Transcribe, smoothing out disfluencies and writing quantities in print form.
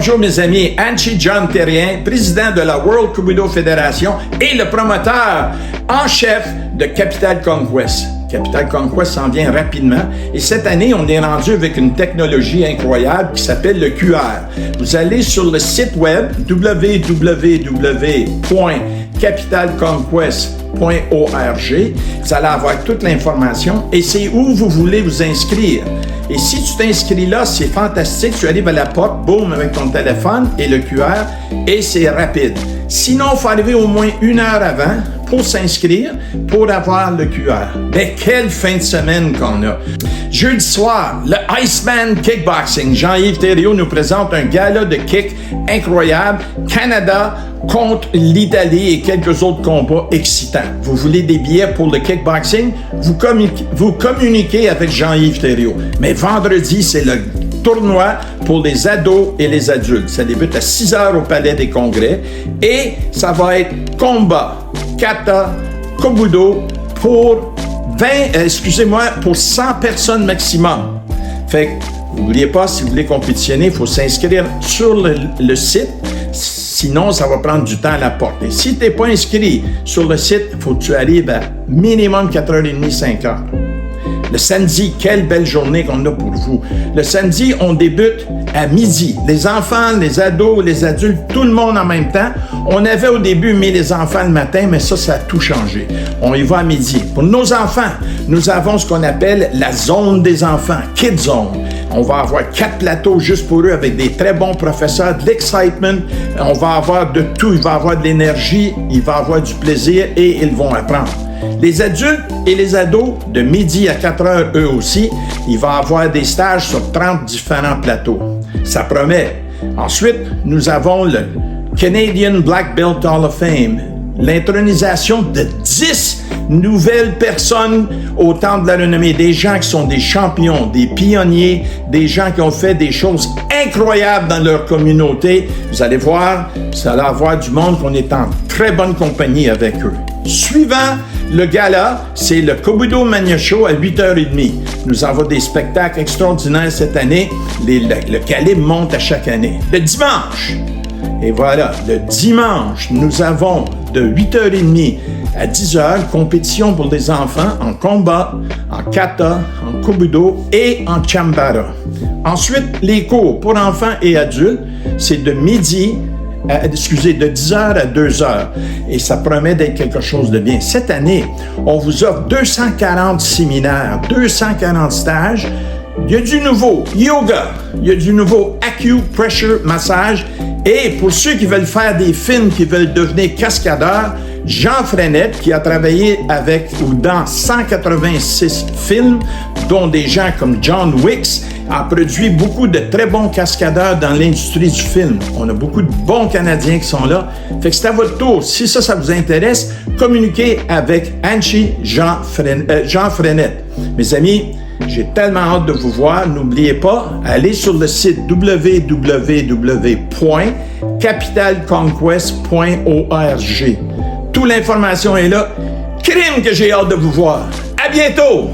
Bonjour mes amis, Anchi John Terrien, président de la World Kobudo Fédération et le promoteur en chef de Capital Conquest. Capital Conquest s'en vient rapidement et cette année, on est rendu avec une technologie incroyable qui s'appelle le QR. Vous allez sur le site web www.capitalconquest.org. Vous allez avoir toute l'information et c'est où vous voulez vous inscrire. Et si tu t'inscris là, c'est fantastique. Tu arrives à la porte, boum, avec ton téléphone et le QR et c'est rapide. Sinon, il faut arriver au moins 1 heure avant pour s'inscrire, pour avoir le QR. Mais quelle fin de semaine qu'on a! Jeudi soir, le Iceman Kickboxing. Jean-Yves Thériault nous présente un gala de kick incroyable. Canada contre l'Italie et quelques autres combats excitants. Vous voulez des billets pour le kickboxing? Vous communiquez avec Jean-Yves Thériault. Mais vendredi, c'est le tournoi pour les ados et les adultes. Ça débute à 6 heures au Palais des Congrès et ça va être combat, kata, kobudo pour 100 personnes maximum. Fait que, n'oubliez pas, si vous voulez compétitionner, il faut s'inscrire sur le site. Sinon, ça va prendre du temps à la porte. Et si tu n'es pas inscrit sur le site, il faut que tu arrives à minimum 4h30, 5h. Le samedi, quelle belle journée qu'on a pour vous. Le samedi, on débute à midi. Les enfants, les ados, les adultes, tout le monde en même temps. On avait au début mis les enfants le matin, mais ça a tout changé. On y va à midi. Pour nos enfants, nous avons ce qu'on appelle la zone des enfants, Kid Zone. On va avoir 4 plateaux juste pour eux avec des très bons professeurs, de l'excitement. On va avoir de tout. Il va avoir de l'énergie, il va avoir du plaisir et ils vont apprendre. Les adultes et les ados, de midi à 4 heures, eux aussi, il va y avoir des stages sur 30 différents plateaux. Ça promet. Ensuite, nous avons le Canadian Black Belt Hall of Fame, l'intronisation de 10 nouvelles personnes au temple de la renommée, des gens qui sont des champions, des pionniers, des gens qui ont fait des choses incroyables dans leur communauté. Vous allez voir, vous allez avoir du monde qu'on est en très bonne compagnie avec eux. Suivant le gala, c'est le Kobudo Mania Show à 8h30. Nous avons des spectacles extraordinaires cette année. Le calibre monte à chaque année. Le dimanche, et voilà, le dimanche, nous avons de 8h30 à 10h, compétition pour les enfants en combat, en kata, en kobudo et en chambara. Ensuite, les cours pour enfants et adultes, c'est de 10h à 2h. Et ça promet d'être quelque chose de bien. Cette année, on vous offre 240 séminaires, 240 stages. Il y a du nouveau yoga, il y a du nouveau acupressure massage. Et pour ceux qui veulent faire des films, qui veulent devenir cascadeurs, Jean Frenette, qui a travaillé avec ou dans 186 films, dont des gens comme John Wicks, a produit beaucoup de très bons cascadeurs dans l'industrie du film. On a beaucoup de bons Canadiens qui sont là. Fait que c'est à votre tour. Si ça vous intéresse, communiquez avec Anchi Jean Frenette. Mes amis, j'ai tellement hâte de vous voir. N'oubliez pas, allez sur le site www.capitalconquest.org. Toute l'information est là. Crime que j'ai hâte de vous voir. À bientôt!